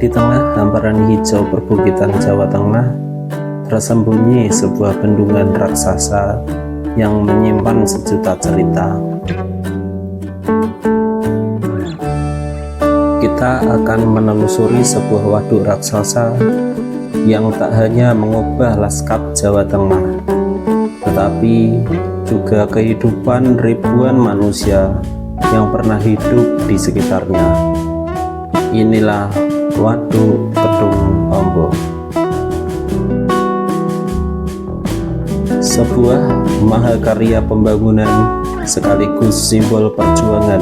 Di tengah hamparan hijau perbukitan Jawa Tengah, tersembunyi sebuah bendungan raksasa yang menyimpan sejuta cerita. Kita akan menelusuri sebuah waduk raksasa yang tak hanya mengubah lanskap Jawa Tengah, tetapi juga kehidupan ribuan manusia yang pernah hidup di sekitarnya. Inilah Waduk Kedung Ombo, sebuah mahakarya pembangunan sekaligus simbol perjuangan.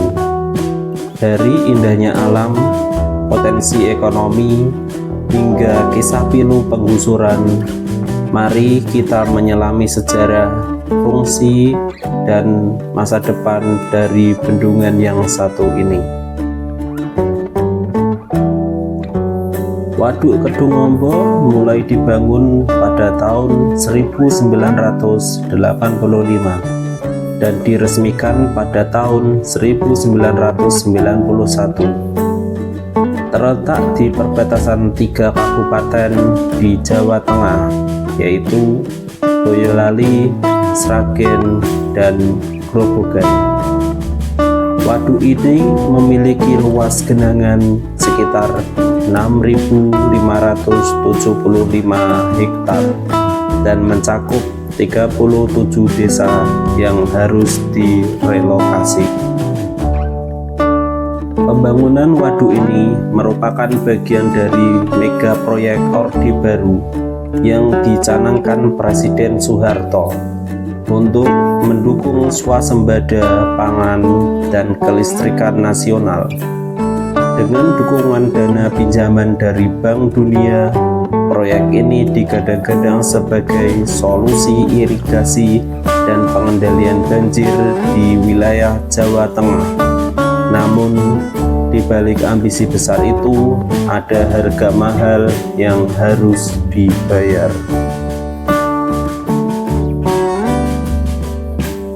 Dari indahnya alam, potensi ekonomi, hingga kisah pilu penggusuran, mari kita menyelami sejarah, fungsi, dan masa depan dari bendungan yang satu ini. Waduk Kedung Ombo mulai dibangun pada tahun 1985 dan diresmikan pada tahun 1991. Terletak di perbatasan 3 kabupaten di Jawa Tengah, yaitu Boyolali, Sragen, dan Grobogan. Waduk ini memiliki luas genangan sekitar 6.575 hektar dan mencakup 37 desa yang harus direlokasi. Pembangunan waduk ini merupakan bagian dari mega proyek Orde Baru yang dicanangkan Presiden Soeharto untuk mendukung swasembada pangan dan kelistrikan nasional. Dengan dukungan dana pinjaman dari Bank Dunia, proyek ini digadang-gadang sebagai solusi irigasi dan pengendalian banjir di wilayah Jawa Tengah. Namun, di balik ambisi besar itu, ada harga mahal yang harus dibayar.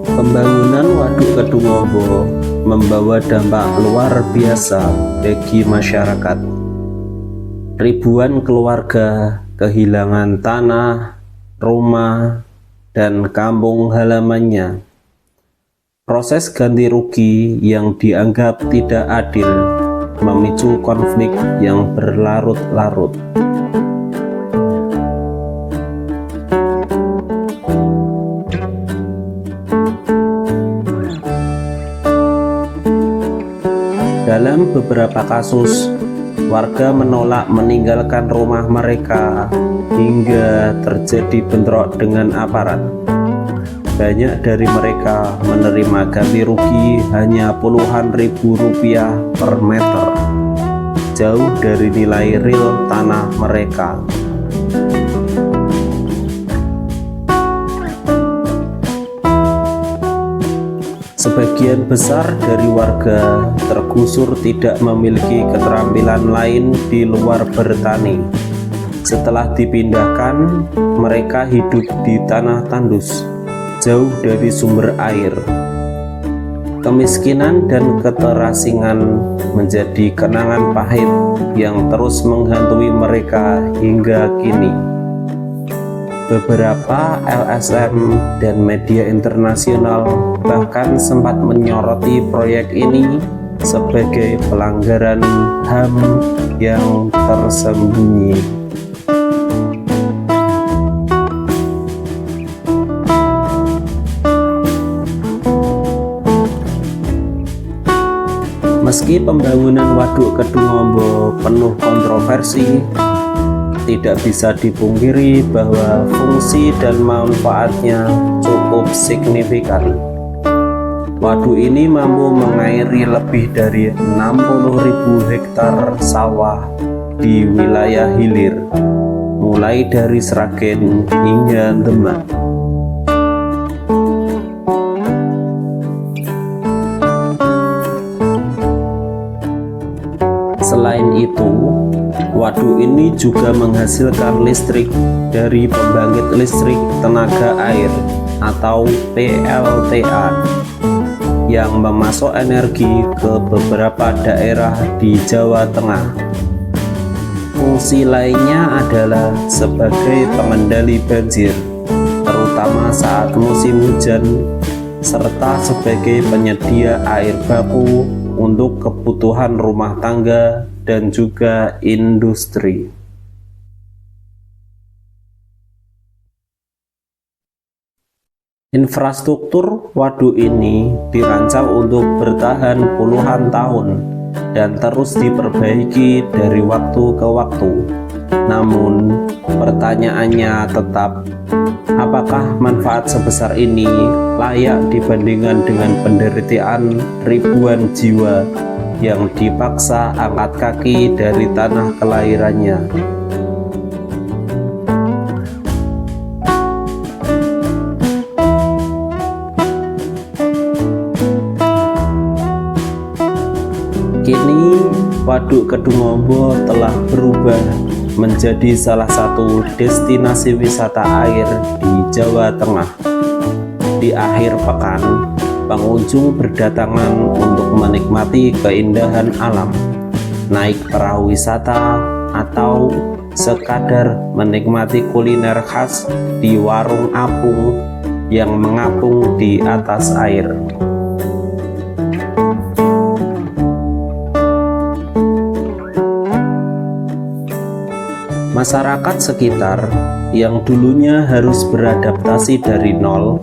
Pembangunan Waduk Kedung Ombo membawa dampak luar biasa bagi masyarakat. Ribuan keluarga kehilangan tanah, rumah, dan kampung halamannya. Proses ganti rugi yang dianggap tidak adil memicu konflik yang berlarut-larut. Dalam beberapa kasus, warga menolak meninggalkan rumah mereka hingga terjadi bentrok dengan aparat. Banyak dari mereka menerima ganti rugi hanya puluhan ribu rupiah per meter, jauh dari nilai real tanah mereka. Sebagian besar dari warga tergusur tidak memiliki keterampilan lain di luar bertani. Setelah dipindahkan, mereka hidup di tanah tandus, jauh dari sumber air. Kemiskinan dan keterasingan menjadi kenangan pahit yang terus menghantui mereka hingga kini. Beberapa LSM dan media internasional bahkan sempat menyoroti proyek ini sebagai pelanggaran HAM yang tersembunyi. Meski pembangunan Waduk Kedung Ombo penuh kontroversi, tidak bisa dipungkiri bahwa fungsi dan manfaatnya cukup signifikan. Waduk ini mampu mengairi lebih dari 60.000 hektar sawah di wilayah hilir, mulai dari Sragen hingga Demak. Selain itu, waduk ini juga menghasilkan listrik dari pembangkit listrik tenaga air atau PLTA yang memasok energi ke beberapa daerah di Jawa Tengah. Fungsi lainnya adalah sebagai pengendali banjir, terutama saat musim hujan, serta sebagai penyedia air baku untuk kebutuhan rumah tangga dan juga industri. Infrastruktur waduk ini dirancang untuk bertahan puluhan tahun dan terus diperbaiki dari waktu ke waktu. Namun, pertanyaannya tetap, apakah manfaat sebesar ini layak dibandingkan dengan penderitaan ribuan jiwa yang dipaksa angkat kaki dari tanah kelahirannya? Kini Waduk Kedungombo telah berubah menjadi salah satu destinasi wisata air di Jawa Tengah. Di akhir pekan, pengunjung berdatangan untuk menikmati keindahan alam, naik perahu wisata, atau sekadar menikmati kuliner khas di warung apung yang mengapung di atas air. Masyarakat sekitar yang dulunya harus beradaptasi dari nol,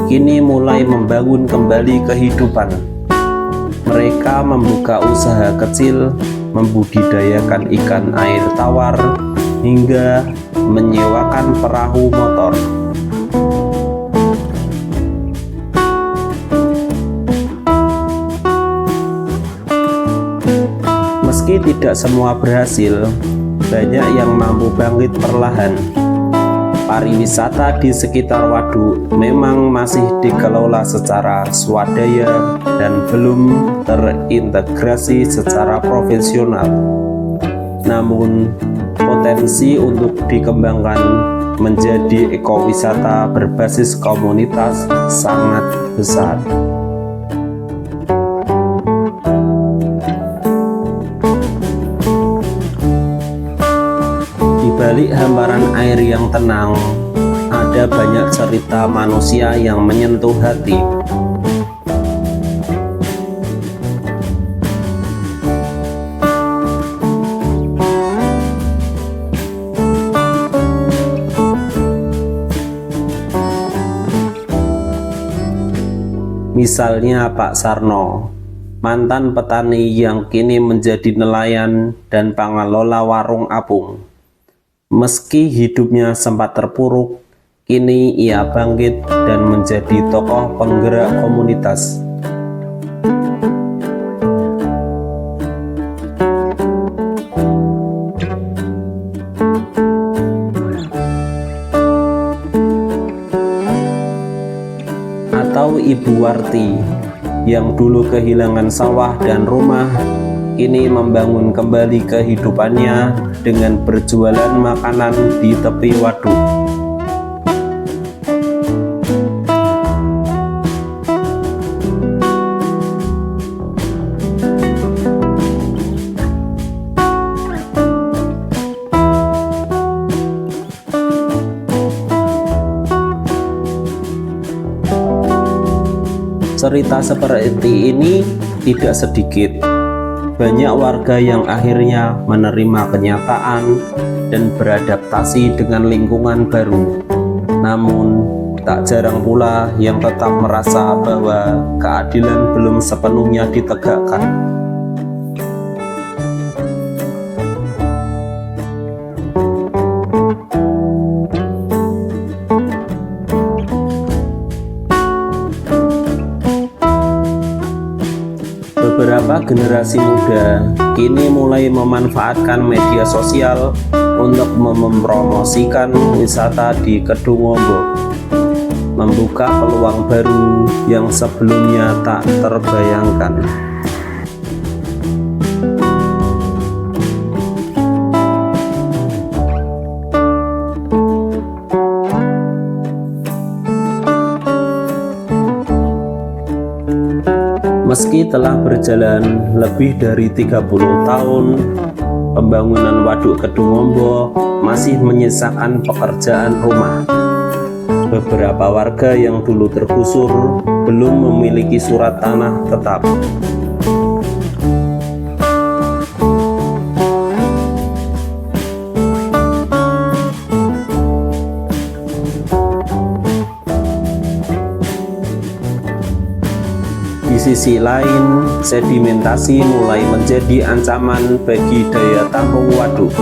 kini mulai membangun kembali kehidupan. Mereka membuka usaha kecil, membudidayakan ikan air tawar, hingga menyewakan perahu motor. Meski tidak semua berhasil, banyak yang mampu bangkit perlahan. Pariwisata di sekitar waduk memang masih dikelola secara swadaya dan belum terintegrasi secara profesional. Namun, potensi untuk dikembangkan menjadi ekowisata berbasis komunitas sangat besar. Di balik hamparan air yang tenang, ada banyak cerita manusia yang menyentuh hati. Misalnya Pak Sarno, mantan petani yang kini menjadi nelayan dan pengelola warung apung. Meski hidupnya sempat terpuruk, kini ia bangkit dan menjadi tokoh penggerak komunitas. Atau Ibu Warti, yang dulu kehilangan sawah dan rumah, kini membangun kembali kehidupannya dengan berjualan makanan di tepi waduk. Cerita seperti ini tidak sedikit. Banyak warga yang akhirnya menerima kenyataan dan beradaptasi dengan lingkungan baru. Namun, tak jarang pula yang tetap merasa bahwa keadilan belum sepenuhnya ditegakkan. Beberapa generasi muda kini mulai memanfaatkan media sosial untuk mempromosikan wisata di Kedungombo, membuka peluang baru yang sebelumnya tak terbayangkan. Meski telah berjalan lebih dari 30 tahun, pembangunan Waduk Kedung Ombo masih menyisakan pekerjaan rumah. Beberapa warga yang dulu tergusur belum memiliki surat tanah tetap. Di sisi lain, sedimentasi mulai menjadi ancaman bagi daya tampung waduk.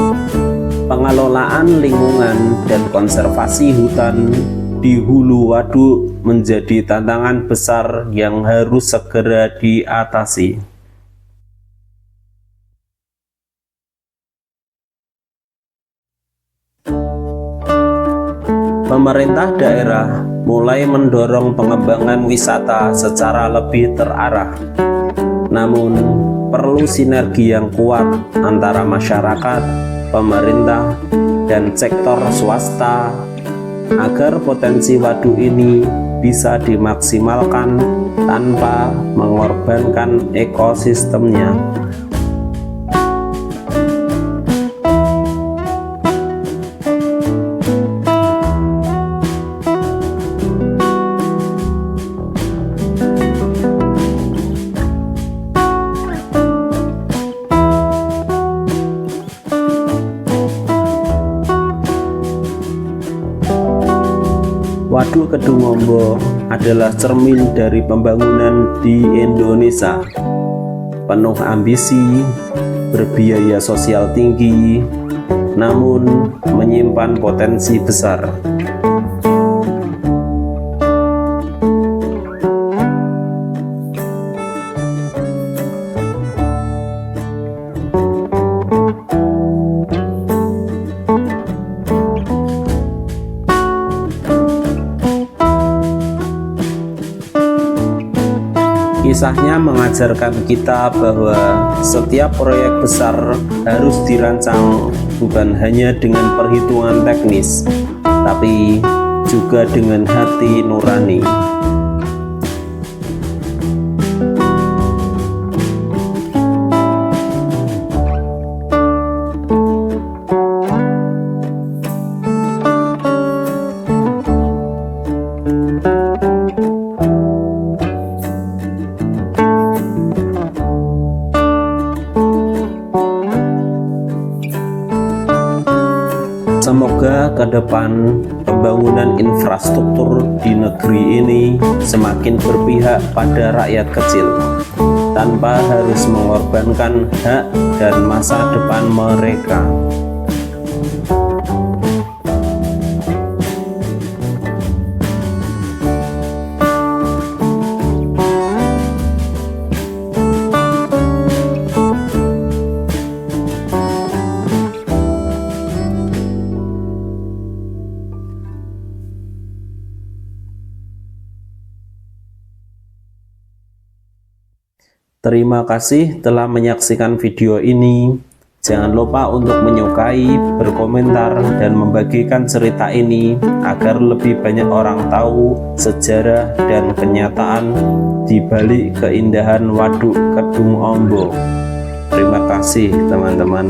Pengelolaan lingkungan dan konservasi hutan di hulu waduk menjadi tantangan besar yang harus segera diatasi. Pemerintah daerah mulai mendorong pengembangan wisata secara lebih terarah. Namun, perlu sinergi yang kuat antara masyarakat, pemerintah, dan sektor swasta agar potensi waduk ini bisa dimaksimalkan tanpa mengorbankan ekosistemnya. Waduk Kedung Ombo adalah cermin dari pembangunan di Indonesia. Penuh ambisi, berbiaya sosial tinggi, namun menyimpan potensi besar. Kisahnya mengajarkan kita bahwa setiap proyek besar harus dirancang bukan hanya dengan perhitungan teknis, tapi juga dengan hati nurani. Semoga ke depan pembangunan infrastruktur di negeri ini semakin berpihak pada rakyat kecil, tanpa harus mengorbankan hak dan masa depan mereka. Terima kasih telah menyaksikan video ini. Jangan lupa untuk menyukai, berkomentar, dan membagikan cerita ini agar lebih banyak orang tahu sejarah dan kenyataan di balik keindahan Waduk Kedung Ombo. Terima kasih teman-teman.